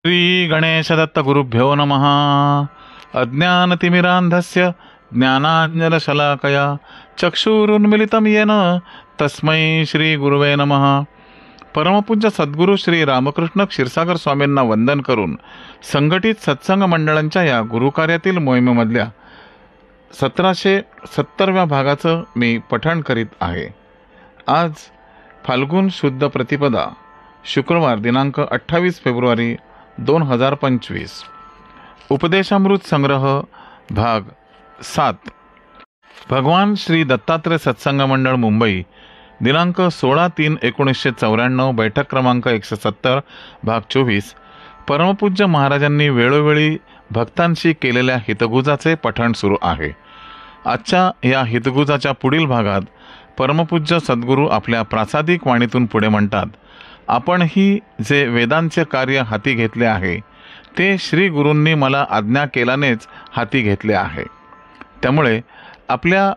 श्री गणेशदत्त गुरुभ्यो नमः। अज्ञानतिमिरान्धस्य ज्ञानाञ्जनशलाकया चक्षुरुन्मिलितं येन तस्मै श्री गुरुवे नमः। परमपूज्य सद्गुरू श्री रामकृष्ण क्षीरसागर स्वामींना वंदन करून संघटित सत्संग मंडळांच्या या गुरुकार्यातील मोहिमेमधल्या 1770व्या भागाचं मी पठण करीत आहे। आज फाल्गुन शुद्ध प्रतिपदा शुक्रवार दिनांक 28 फेब्रुवारी 2025। उपदेशामृत संग्रह भाग 7। भगवान श्री दत्तात्रय सत्संग मंडळ मुंबई दिनांक 16/3/1994 बैठक क्रमांक 170 भाग 24। परमपूज्य महाराजांनी वेळोवेळी भक्तांशी केलेल्या हितगुजाचे पठण सुरू आहे। आजच्या या हितगुजाच्या पुढील भागात परमपूज्य सद्गुरू आपल्या प्रासादिक वाणीतून पुढे म्हणतात, आपणही जे वेदांचे कार्य हाती घेतले आहे ते श्री गुरूंनी मला आज्ञा केल्यानेच हाती घेतले आहे। त्यामुळे आपल्या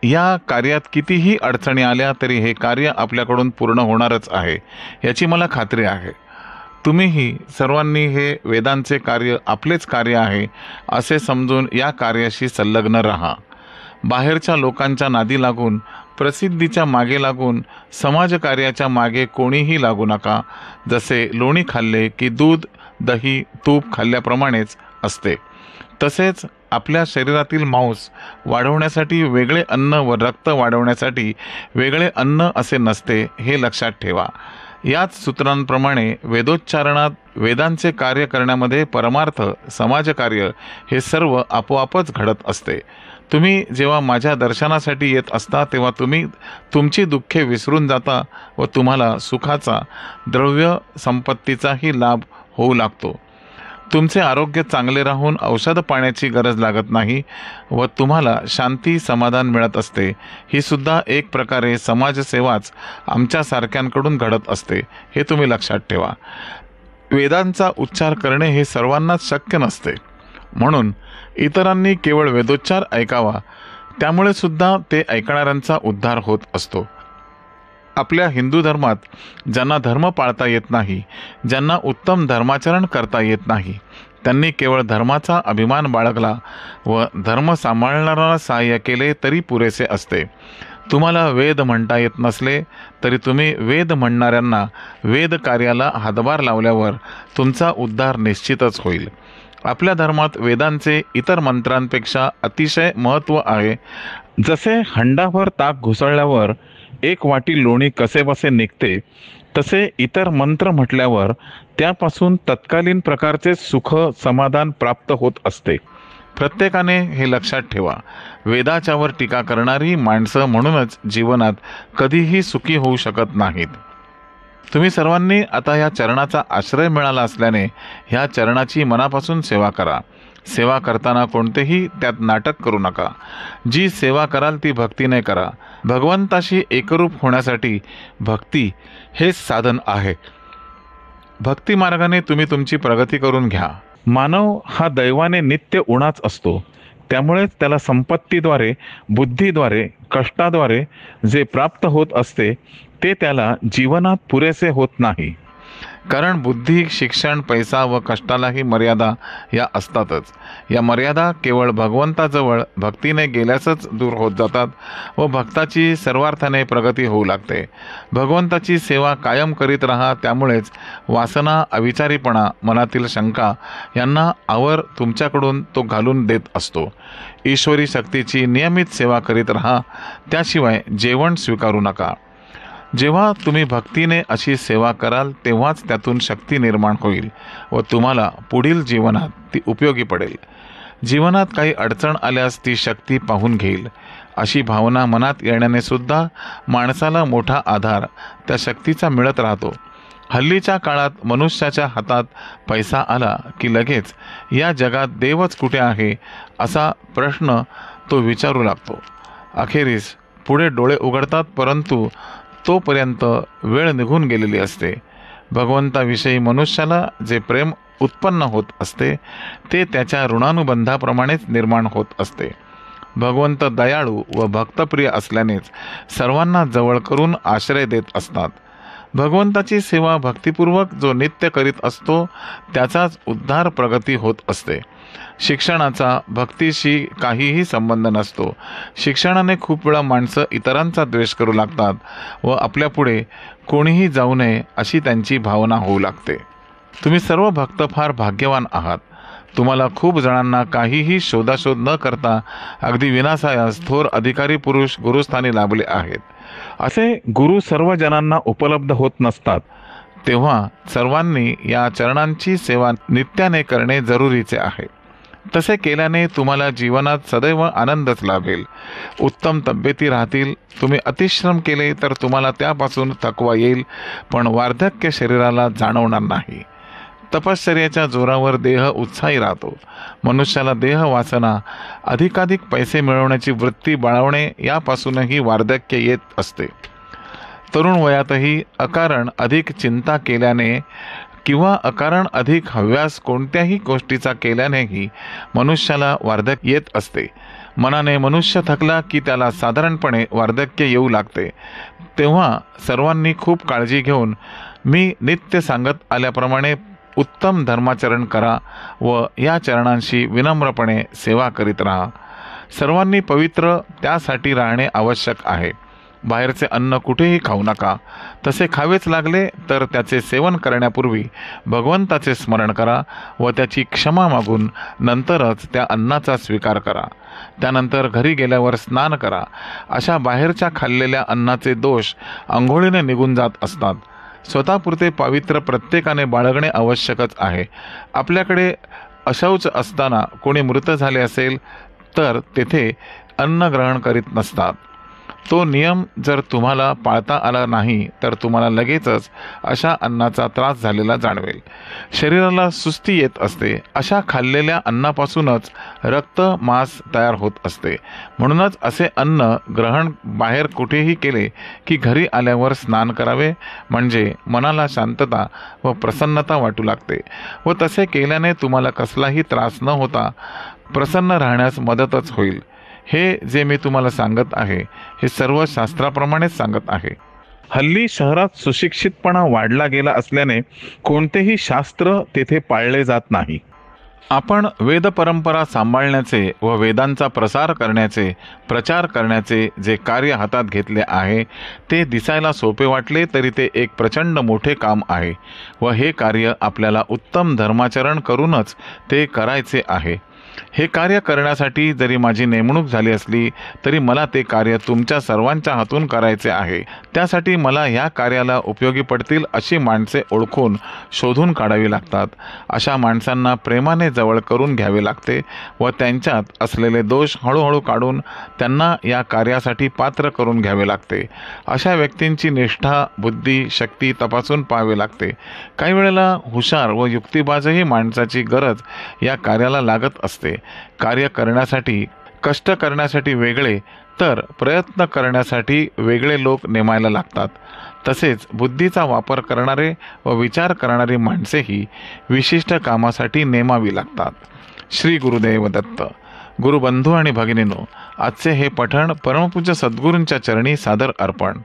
या कार्यात कितीही अडचणी आल्या तरी हे कार्य आपल्याकडून पूर्ण होणारच आहे याची मला खात्री आहे। तुम्हीही सर्वांनी हे वेदांचे कार्य आपलेच कार्य आहे असे समजून या कार्याशी संलग्न राहा। बाहेरच्या लोकांच्या नादी लागून, प्रसिद्धीच्या मागे लागून, समाजकार्याच्या मागे कोणीही लागू नका। जसे लोणी खाल्ले की दूध, दही, तूप खाल्ल्याप्रमाणेच असते, तसेच आपल्या शरीरातील मांस वाढवण्यासाठी वेगळे अन्न व रक्त वाढवण्यासाठी वेगळे अन्न असे नसते, हे लक्षात ठेवा। याच सूत्रांप्रमाणे वेदोच्चारणात वेदांचे कार्य करण्यामध्ये परमार्थ, समाजकार्य हे सर्व आपोआपच घडत असते। तुम्ही जेव्हा माझ्या दर्शनासाठी येत असता तेव्हा तुम्ही तुमची दुःखे विसरून जाता व तुम्हाला सुखाचा, द्रव्य संपत्तीचाही लाभ होऊ लागतो। तुमचे आरोग्य चांगले राहून औषध पाण्याची गरज लागत नाही व तुम्हाला शांती, समाधान मिळत असते। ही सुद्धा एक प्रकारे समाजसेवाच आमच्यासारख्यांकडून घडत असते, हे तुम्ही लक्षात ठेवा। वेदांचा उच्चार करणे हे सर्वांनाच शक्य नसते, म्हणून इतरांनी केवळ वेदोच्चार ऐकावा, त्यामुळे सुद्धा ते ऐकणाऱ्यांचा उद्धार होत असतो। आपल्या हिंदू धर्मात ज्यांना धर्म पाळता येत नाही, ज्यांना उत्तम धर्माचरण करता येत नाही, त्यांनी केवळ धर्माचा अभिमान बाळगला व धर्म सांभाळणाऱ्यांना सहाय्य केले तरी पुरेसे असते। तुम्हाला वेद म्हणता येत नसले तरी तुम्ही वेद म्हणणाऱ्यांना वेद कार्याला हातभार लावल्यावर तुमचा उद्धार निश्चितच होईल। आपल्या धर्मात वेदांचे इतर मंत्रांपेक्षा अतिशय महत्त्व आहे। जसे हंडाभर ताक घुसळल्यावर एक वाटी लोणी कसेबसे निघते, तसे इतर मंत्र म्हटल्यावर त्यापासून तत्कालीन प्रकारचे सुख, समाधान प्राप्त होत असते। प्रत्येकाने हे लक्षात ठेवा। वेदाच्यावर टीका करणारी माणसं म्हणूनच जीवनात कधीही सुखी होऊ शकत नाहीत। तुम्ही सर्वांनी आता या चरणाचा आश्रय मिळाला असल्याने ह्या चरणाची मनापासून सेवा करा। सेवा करताना कोणतेही त्यात नाटक करू नका। जी सेवा कराल ती भक्तीने करा। भगवंताशी एकरूप होण्यासाठी भक्ती हेच साधन आहे। भक्ती मार्गाने तुम्ही तुमची प्रगती करून घ्या। मानव हा दैवाने नित्य उणाच असतो, त्यामुळेच त्याला संपत्तीद्वारे, बुद्धीद्वारे, कष्टाद्वारे जे प्राप्त होत असते ते त्याला जीवनात पुरेसे होत नाही। कारण बुद्धी, शिक्षण, पैसा व कष्टालाही मर्यादा या असतातच। या मर्यादा केवळ भगवंताजवळ भक्तीने गेल्यासच दूर होत जातात व भक्ताची सर्वार्थाने प्रगती होऊ लागते। भगवंताची सेवा कायम करीत राहा, त्यामुळेच वासना, अविचारीपणा, मनातील शंका यांना आवर तुमच्याकडून तो घालून देत असतो। ईश्वरी शक्तीची नियमित सेवा करीत राहा, त्याशिवाय जेवण स्वीकारू नका। जेव्हा तुम्ही भक्तीने अशी सेवा कराल तेव्हाच त्यातून शक्ती निर्माण होईल व तुम्हाला पुढील जीवनात ती उपयोगी पडेल। जीवनात काही अडचण आल्यास ती शक्ती पाहून घेईल अशी भावना मनात येण्याने सुद्धा माणसाला मोठा आधार त्या शक्तीचा मिळत राहतो। हल्लीच्या काळात मनुष्याच्या हातात पैसा आला की लगेच या जगात देवच कुठे आहे असा प्रश्न तो विचारू लागतो। अखेरीस पुढे डोळे उघडतात, परंतु तोपर्यंत वेळ निघून गेलेली असते। भगवंताविषयी मनुष्याला जे प्रेम उत्पन्न होत असते ते त्याच्या ऋणानुबंधाप्रमाणेच निर्माण होत असते। भगवंत दयाळू व भक्तप्रिय असल्यानेच सर्वांना जवळ करून आश्रय देत असतात। भगवंताची सेवा भक्तिपूर्वक जो नित्य करीत असतो त्याचाच उद्धार प्रगती होत असते. शिक्षणाचा भक्तीशी काहीही संबंध नसतो. शिक्षणाने खूप वेळा माणसं इतरांचा द्वेष करू लागतात व आपल्यापुढे कोणीही जाऊ नये अशी त्यांची भावना होऊ लागते. तुम्ही सर्व भक्त फार भाग्यवान आहात. तुम्हाला खूप जणांना काहीही शोधाशोध न करता अगदी विनासायास थोर अधिकारी पुरुष गुरुस्थानी लाभले आहेत. असे गुरु सर्व जणांना उपलब्ध होत नसतात. तेव्हा सर्वांनी या चरणांची सेवा नित्याने करणे जरुरीचे आहे. तसे केल्याने तुम्हाला जीवनात सदैव आनंदच लाभेल. उत्तम तब्येती राहतील. तुम्ही अतिश्रम केले तर तुम्हाला त्यापासून थकवा येईल, पण वार्धक्य शरीराला जाणवणार नाही. तपश्चर्याच्या जोरावर देह उत्साही राहतो. मनुष्याला देह वासना, अधिकाधिक पैसे मिळवण्याची वृत्ती बाळवणे यापासूनही वार्धक्य येत असते. तरुण वयातही अकारण अधिक चिंता केल्याने किंवा अकारण अधिक हव्यास कोणत्याही गोष्टीचा केल्यानेही मनुष्याला वार्धक्य येत असते. मनाने मनुष्य थकला की त्याला साधारणपणे वार्धक्य येऊ लागते. तेव्हा सर्वांनी खूप काळजी घेऊन मी नित्य सांगत आल्याप्रमाणे उत्तम धर्माचरण करा व या चरणांशी विनम्रपणे सेवा करीत राहा. सर्वांनी पवित्र त्यासाठी राहणे आवश्यक आहे. बाहेरचे अन्न कुठेही खाऊ नका. तसे खावेच लागले तर त्याचे सेवन करण्यापूर्वी भगवंताचे स्मरण करा व त्याची क्षमा मागून नंतरच त्या अन्नाचा स्वीकार करा. त्यानंतर घरी गेल्यावर स्नान करा. अशा बाहेरच्या खाल्लेल्या अन्नाचे दोष अंघोळीने निघून जात असतात. स्वतःपुरते पावित्र्य प्रत्येकाने बाळगणे आवश्यकच आहे. आपल्याकडे अशौच असताना कोणी मृत झाले असेल तर तेथे अन्न ग्रहण करीत नसतात. तो नियम जर तुम्हाला पाळता आला नाही तर तुम्हाला लगेचच अशा अन्नाचा त्रास झालेला जाणवेल. शरीराला सुस्ती येत असते. अशा खाल्लेल्या अन्नापासूनच रक्त मांस तयार होत असते. म्हणूनच असे अन्न ग्रहण बाहेर कुठेही केले की घरी आल्यावर स्नान करावे, म्हणजे मनाला शांतता व प्रसन्नता वाटू लागते व तसे केल्याने तुम्हाला कसलाही त्रास न होता प्रसन्न राहण्यास मदतच होईल. हे जे मी तुम्हाला सांगत आहे हे सर्व शास्त्राप्रमाणेच सांगत आहे. हल्ली शहरात सुशिक्षितपणा वाढला गेला असल्याने कोणतेही शास्त्र तेथे पाळले जात नाही. आपण वेद परंपरा सांभाळण्याचे व वेदांचा प्रसार करण्याचे, प्रचार करण्याचे जे कार्य हातात घेतले आहे ते दिसायला सोपे वाटले तरी ते एक प्रचंड मोठे काम आहे व हे कार्य आपल्याला उत्तम धर्माचरण करूनच ते करायचे आहे. हे कार्य करण्यासाठी जरी माझी नेमणूक झाली असली तरी मला ते कार्य तुमच्या सर्वांच्या हातून करायचे आहे. त्यासाठी मला ह्या कार्याला उपयोगी पडतील अशी माणसे ओळखून शोधून काढावी लागतात. अशा माणसांना प्रेमाने जवळ करून घ्यावे लागते व त्यांच्यात असलेले दोष हळूहळू काढून त्यांना या कार्यासाठी पात्र करून घ्यावे लागते. अशा व्यक्तींची निष्ठा, बुद्धी, शक्ती तपासून पाहावे लागते. काही वेळेला हुशार व युक्तिबाजही माणसाची गरज या कार्याला लागत असते. कार्य करण्यासाठी, कष्ट करण्यासाठी वेगळे तर प्रयत्न करण्यासाठी वेगळे लोक नेमायला लागतात. तसेच बुद्धीचा वापर करणारे व विचार करणारी माणसेही विशिष्ट कामासाठी नेमावी लागतात. श्री गुरुदेव दत्त. गुरुबंधू आणि भगिनींनो, आजचे हे पठण परमपूज्य सद्गुरूंच्या चरणी सादर अर्पण.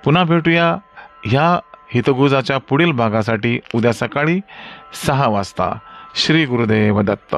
पुन्हा भेटूया ह्या हितगुजाच्या पुढील भागासाठी उद्या सकाळी 6 वाजता. श्री गुरुदेव दत्त.